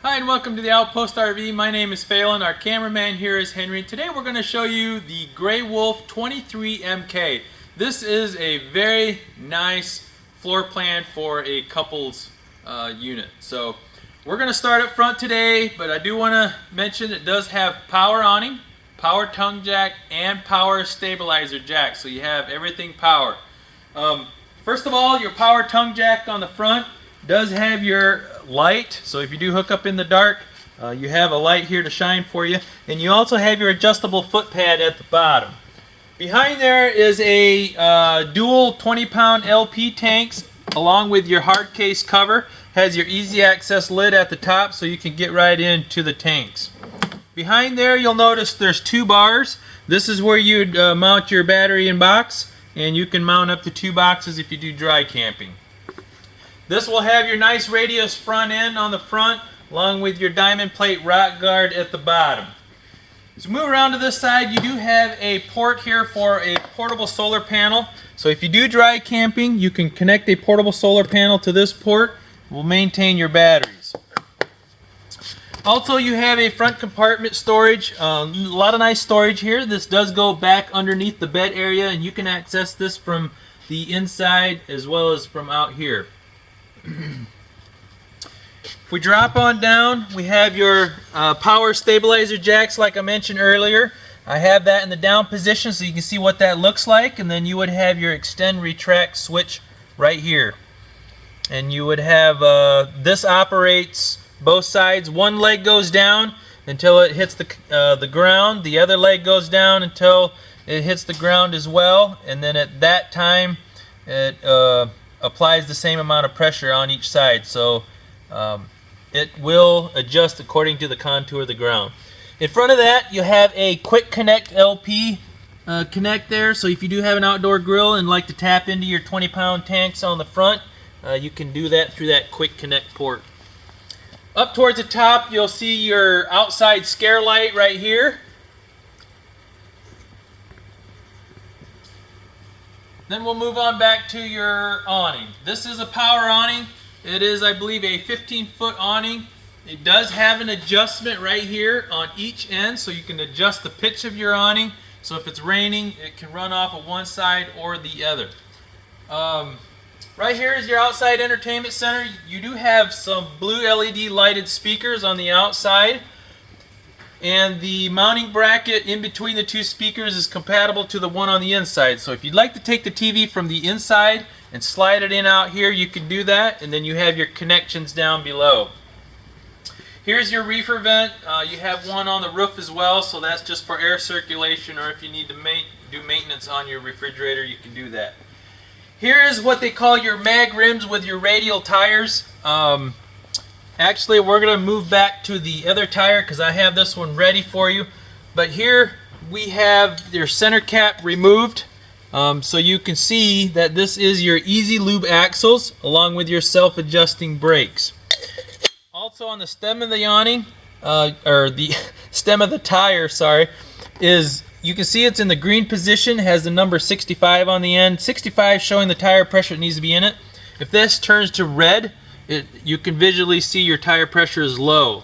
Hi and welcome to the Outpost RV. My name is Phelan. Our cameraman here is Henry. Today we're going to show you the Grey Wolf 23MK. This is a very nice floor plan for a couple's unit. So we're going to start up front today, but I do want to mention it does have power awning, power tongue jack, and power stabilizer jack. So you have everything power. First of all, your power tongue jack on the front does have your light, so if you do hook up in the dark, you have a light here to shine for you, and you also have your adjustable foot pad at the bottom. Behind there is a dual 20-pound LP tanks along with your hard case cover. Has your easy access lid at the top so you can get right into the tanks. Behind there you'll notice there's two bars. This is where you'd mount your battery and box, and you can mount up to 2 boxes if you do dry camping. This will have your nice radius front end on the front, along with your diamond plate rock guard at the bottom. So move around to this side, you do have a port here for a portable solar panel. So if you do dry camping, you can connect a portable solar panel to this port. It will maintain your batteries. Also, you have a front compartment storage. A lot of nice storage here. This does go back underneath the bed area, and you can access this from the inside as well as from out here. If we drop on down, we have your power stabilizer jacks like I mentioned earlier. I have that in the down position so you can see what that looks like, and then you would have your extend retract switch right here. And you would have, this operates both sides. One leg goes down until it hits the ground. The other leg goes down until it hits the ground as well, and then at that time it applies the same amount of pressure on each side, so it will adjust according to the contour of the ground. In front of that you have a quick connect LP connect there, so if you do have an outdoor grill and like to tap into your 20-pound tanks on the front, you can do that through that quick connect port. Up towards the top you'll see your outside scare light right here. Then we'll move on back to your awning. This is a power awning. It is, I believe, a 15-foot awning. It does have an adjustment right here on each end, so you can adjust the pitch of your awning. So if it's raining, it can run off of one side or the other. Right here is your outside entertainment center. You do have some blue LED lighted speakers on the outside. And the mounting bracket in between the two speakers is compatible to the one on the inside. So if you'd like to take the TV from the inside and slide it in out here, you can do that, and then you have your connections down below. Here's your reefer vent. You have one on the roof as well, so that's just for air circulation, or if you need to do maintenance on your refrigerator, you can do that. Here is what they call your mag rims with your radial tires. Actually, we're going to move back to the other tire because I have this one ready for you. But here we have your center cap removed. So you can see that this is your Easy Lube axles along with your self-adjusting brakes. Also on the stem of the awning, or the stem of the tire, sorry, is you can see it's in the green position, has the number 65 on the end. 65 showing the tire pressure that needs to be in it. If this turns to red, you can visually see your tire pressure is low.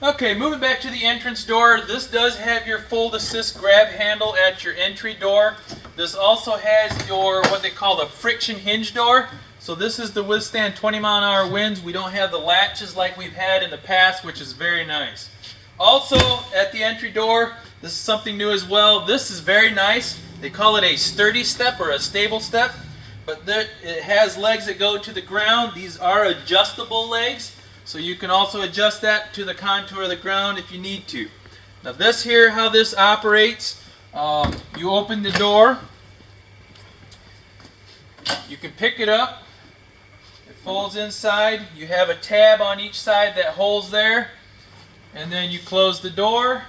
Okay, moving back to the entrance door. This does have your fold assist grab handle at your entry door. This also has your what they call the friction hinge door. So this is to withstand 20-mile-an-hour winds. We don't have the latches like we've had in the past, which is very nice. Also at the entry door, this is something new as well. This is very nice. They call it a sturdy step or a stable step. But it has legs that go to the ground. These are adjustable legs, so you can also adjust that to the contour of the ground if you need to. Now this here, how this operates, you open the door, you can pick it up, it folds inside, you have a tab on each side that holds there, and then you close the door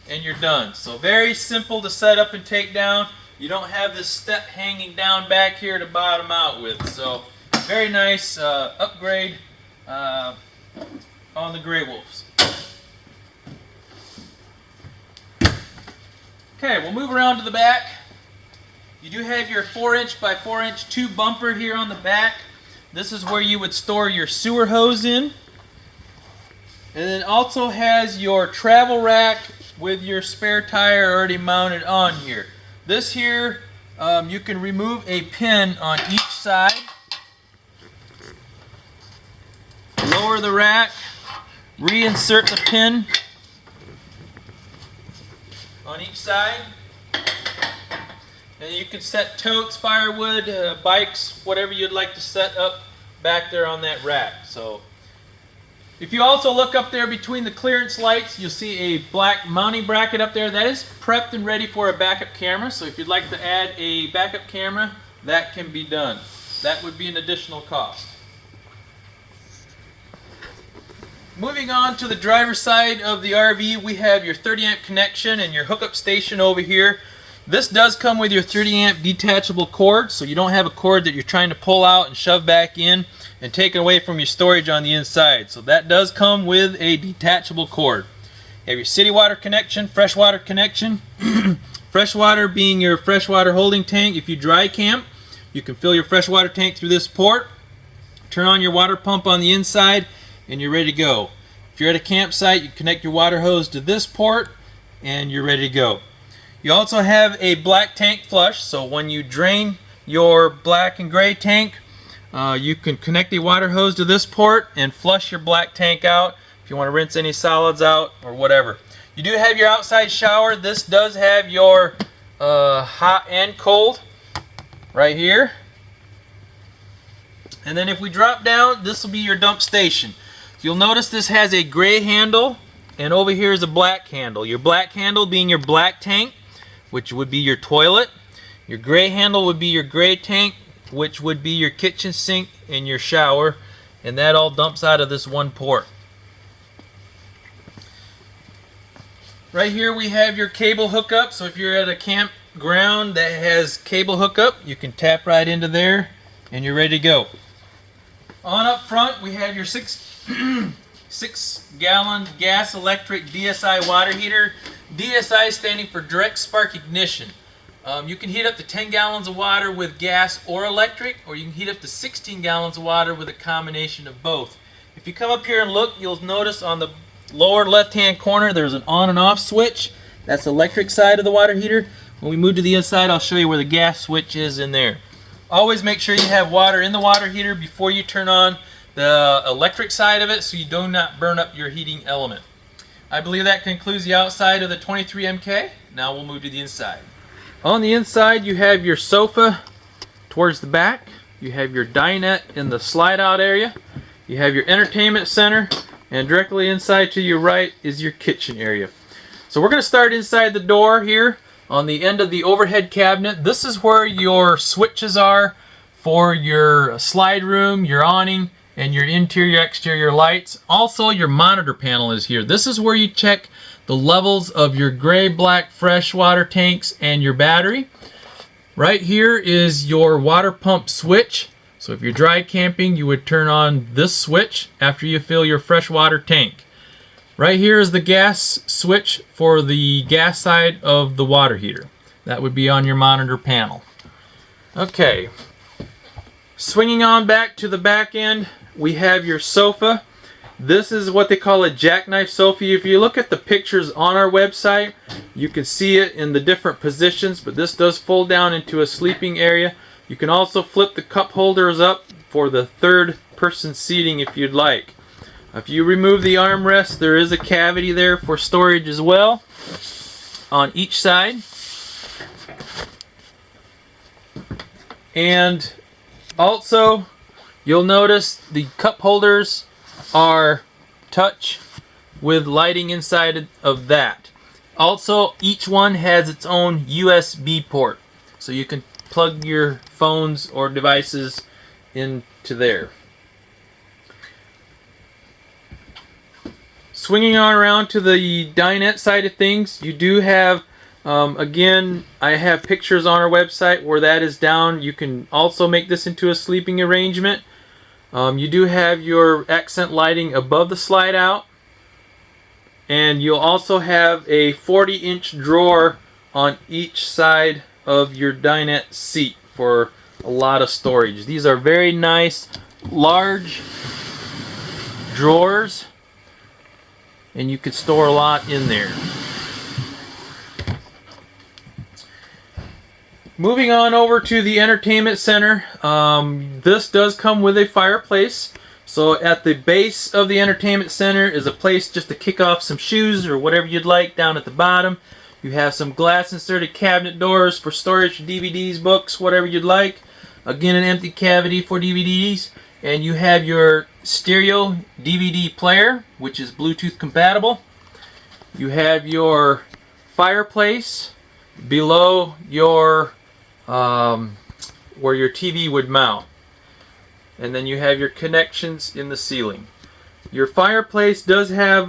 and you're done. So very simple to set up and take down. You don't have this step hanging down back here to bottom out with. So very nice upgrade on the Grey Wolves. Okay, we'll move around to the back. You do have your 4-inch by 4-inch tube bumper here on the back. This is where you would store your sewer hose in. And then also has your travel rack with your spare tire already mounted on here. This here, you can remove a pin on each side. Lower the rack, reinsert the pin on each side. And you can set totes, firewood, bikes, whatever you'd like to set up back there on that rack. So, if you also look up there between the clearance lights, you'll see a black mounting bracket up there. That is prepped and ready for a backup camera. So if you'd like to add a backup camera, that can be done. That would be an additional cost. Moving on to the driver's side of the RV, we have your 30 amp connection and your hookup station over here. This does come with your 30 amp detachable cord, so you don't have a cord that you're trying to pull out and shove back in and take it away from your storage on the inside. So that does come with a detachable cord. You have your city water connection, freshwater connection. Freshwater being your freshwater holding tank. If you dry camp, you can fill your freshwater tank through this port, turn on your water pump on the inside, and you're ready to go. If you're at a campsite, you connect your water hose to this port, and you're ready to go. You also have a black tank flush, so when you drain your black and gray tank, you can connect the water hose to this port and flush your black tank out if you want to rinse any solids out or whatever. You do have your outside shower. This does have your hot and cold right here. And then if we drop down, this will be your dump station. You'll notice this has a gray handle, and over here is a black handle. Your black handle being your black tank, which would be your toilet. Your gray handle would be your gray tank, which would be your kitchen sink and your shower, and that all dumps out of this one port. Right here we have your cable hookup, so if you're at a campground that has cable hookup, you can tap right into there and you're ready to go. On up front we have your 6-gallon gas electric DSI water heater. DSI standing for direct spark ignition. You can heat up to 10 gallons of water with gas or electric, or you can heat up to 16 gallons of water with a combination of both. If you come up here and look, you'll notice on the lower left hand corner there's an on and off switch. That's the electric side of the water heater. When we move to the inside, I'll show you where the gas switch is in there. Always make sure you have water in the water heater before you turn on the electric side of it, so you do not burn up your heating element. I believe that concludes the outside of the 23MK. Now we'll move to the inside. On the inside you have your sofa towards the back. You have your dinette in the slide out area. You have your entertainment center, and directly inside to your right is your kitchen area. So we're going to start inside the door here on the end of the overhead cabinet. This is where your switches are for your slide room, your awning, and your interior exterior lights. Also your monitor panel is here. This is where you check the levels of your gray black freshwater tanks and your battery. Right here is your water pump switch. So if you're dry camping, you would turn on this switch after you fill your freshwater tank. Right here is the gas switch for the gas side of the water heater. That would be on your monitor panel. Okay, swinging on back to the back end, we have your sofa. This is what they call a jackknife sofa. If you look at the pictures on our website, you can see it in the different positions, but this does fold down into a sleeping area. You can also flip the cup holders up for the third person seating if you'd like. If you remove the armrest, there is a cavity there for storage as well on each side. And also, you'll notice the cup holders are touch with lighting inside of that. Also, each one has its own USB port, so you can plug your phones or devices into there. Swinging on around to the dinette side of things, you do have, again, I have pictures on our website where that is down. You can also make this into a sleeping arrangement. You do have your accent lighting above the slide out, and you'll also have a 40-inch drawer on each side of your dinette seat for a lot of storage. These are very nice large drawers, and you could store a lot in there. Moving on over to the entertainment center, this does come with a fireplace. So at the base of the entertainment center is a place just to kick off some shoes or whatever you'd like. Down at the bottom you have some glass inserted cabinet doors for storage for DVDs, books, whatever you'd like. Again, an empty cavity for DVDs. And you have your stereo DVD player, which is Bluetooth compatible. You have your fireplace below your where your TV would mount. And then you have your connections in the ceiling. Your fireplace does have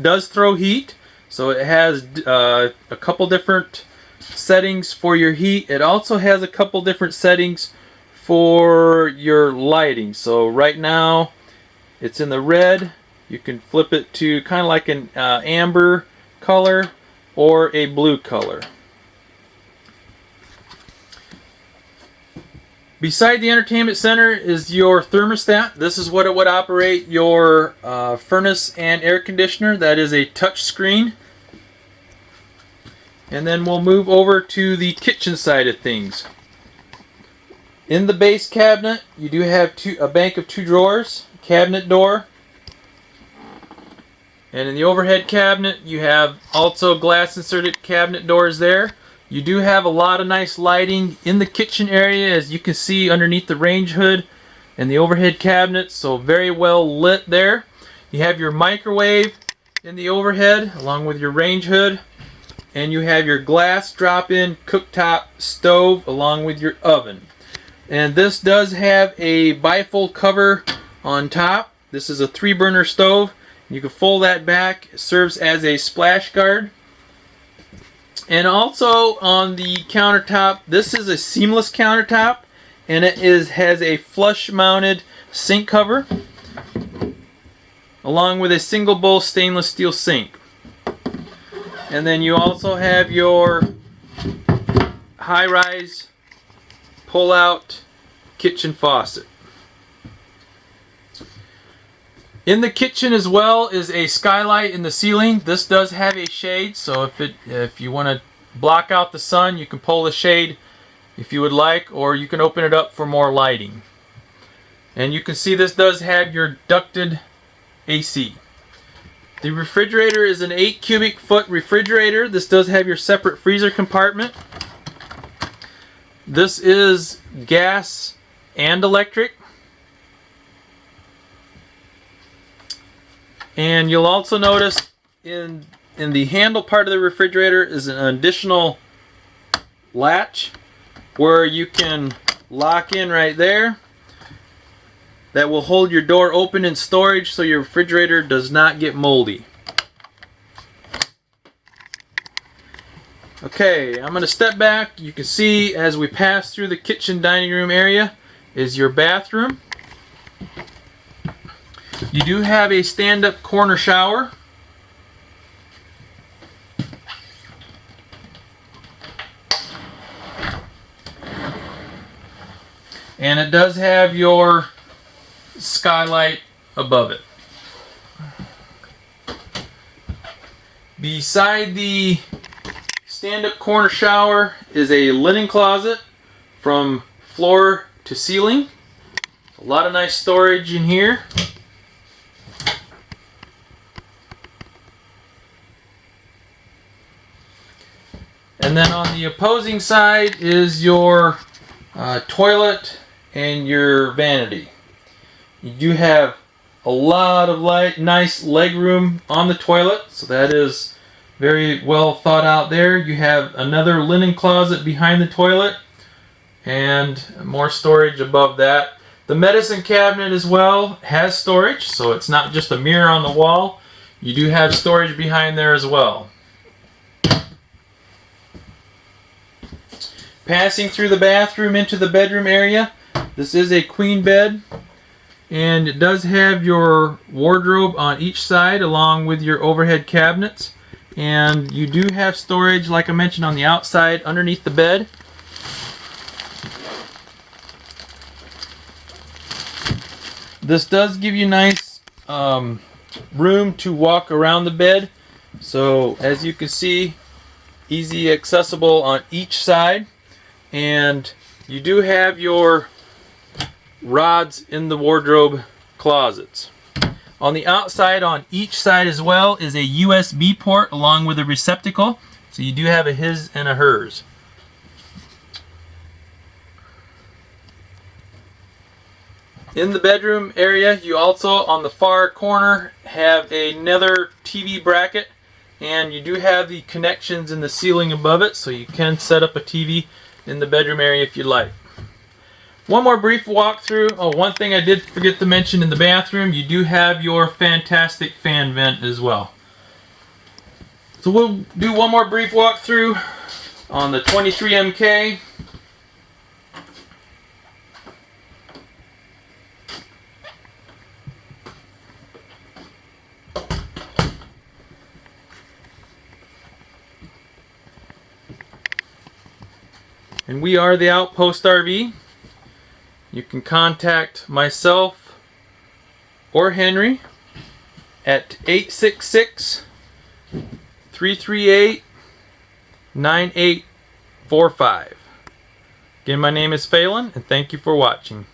does throw heat, so it has a couple different settings for your heat. It also has a couple different settings for your lighting. So right now it's in the red. You can flip it to kind of like an amber color or a blue color. Beside the entertainment center is your thermostat. This is what it would operate your furnace and air conditioner. That is a touch screen. And then we'll move over to the kitchen side of things. In the base cabinet, you do have a bank of 2 drawers, cabinet door. And in the overhead cabinet, you have also glass inserted cabinet doors there. You do have a lot of nice lighting in the kitchen area, as you can see underneath the range hood and the overhead cabinet, so very well lit there. You have your microwave in the overhead along with your range hood, and you have your glass drop-in cooktop stove along with your oven. And this does have a bifold cover on top. This is a 3-burner stove. You can fold that back. It serves as a splash guard. And also on the countertop, this is a seamless countertop, and it has a flush mounted sink cover along with a single bowl stainless steel sink. And then you also have your high-rise pull-out kitchen faucet. In the kitchen as well is a skylight in the ceiling. This does have a shade, so if you want to block out the sun, you can pull the shade if you would like, or you can open it up for more lighting. And you can see this does have your ducted AC. The refrigerator is an 8 cubic foot refrigerator. This does have your separate freezer compartment. This is gas and electric. And you'll also notice in the handle part of the refrigerator is an additional latch where you can lock in right there. That will hold your door open in storage so your refrigerator does not get moldy. Okay, I'm going to step back. You can see as we pass through the kitchen dining room area is your bathroom. You do have a stand-up corner shower. And it does have your skylight above it. Beside the stand-up corner shower is a linen closet from floor to ceiling. A lot of nice storage in here. And then on the opposing side is your toilet and your vanity. You do have a lot of nice leg room on the toilet, so that is very well thought out there. You have another linen closet behind the toilet and more storage above that. The medicine cabinet as well has storage, so it's not just a mirror on the wall. You do have storage behind there as well. Passing through the bathroom into the bedroom area, this is a queen bed, and it does have your wardrobe on each side along with your overhead cabinets. And you do have storage, like I mentioned, on the outside underneath the bed. This does give you nice room to walk around the bed. So as you can see, easy accessible on each side. And you do have your rods in the wardrobe closets. On the outside, on each side as well, is a USB port along with a receptacle. So you do have a his and a hers. In the bedroom area, you also, on the far corner, have another TV bracket, and you do have the connections in the ceiling above it, so you can set up a TV in the bedroom area if you'd like. One more brief walkthrough. Oh, one thing I did forget to mention, in the bathroom, you do have your fantastic fan vent as well. So we'll do one more brief walkthrough on the 23MK. And we are the Outpost RV. You can contact myself or Henry at 866-338-9845. Again, my name is Phelan, and thank you for watching.